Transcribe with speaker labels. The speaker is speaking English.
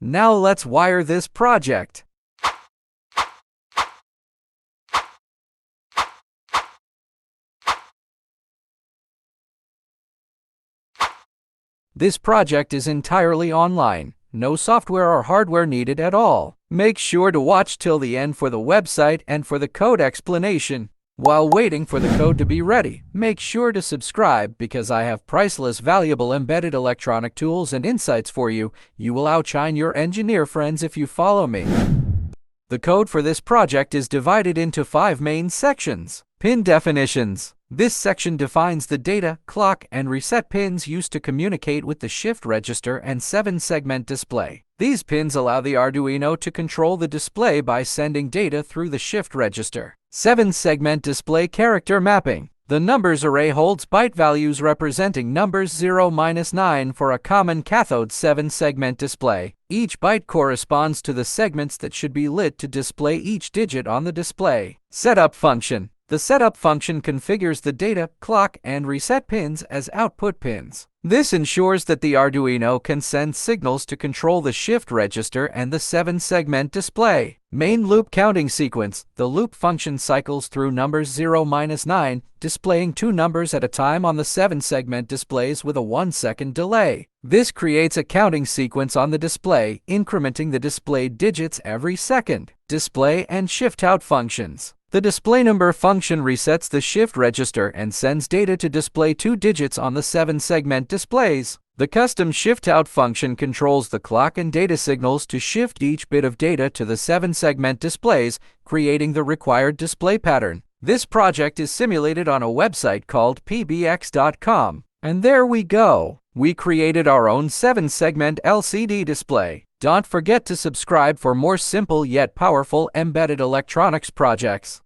Speaker 1: Now let's wire this project. This project is entirely online. No software or hardware needed at all. Make sure to watch till the end for the website and for the code explanation. While waiting for the code to be ready, make sure to subscribe because I have priceless, valuable embedded electronic tools and insights for you. You will outshine your engineer friends if you follow me. The code for this project is divided into 5 main sections. Pin definitions. This section defines the data, clock, and reset pins used to communicate with the shift register and 7-segment display. These pins allow the Arduino to control the display by sending data through the shift register. 7-segment display character mapping. The numbers array holds byte values representing numbers 0-9 for a common cathode 7-segment display. Each byte corresponds to the segments that should be lit to display each digit on the display. Setup function. The setup function configures the data, clock, and reset pins as output pins. This ensures that the Arduino can send signals to control the shift register and the 7-segment display. Main loop counting sequence. The loop function cycles through numbers 0-9, displaying 2 numbers at a time on the 7-segment displays with a 1-second delay. This creates a counting sequence on the display, incrementing the displayed digits every second. Display and shift out functions. The display number function resets the shift register and sends data to display 2 digits on the 7-segment displays. The custom shift out function controls the clock and data signals to shift each bit of data to the 7-segment displays, creating the required display pattern. This project is simulated on a website called pbx.com. And there we go. We created our own 7-segment LCD display. Don't forget to subscribe for more simple yet powerful embedded electronics projects.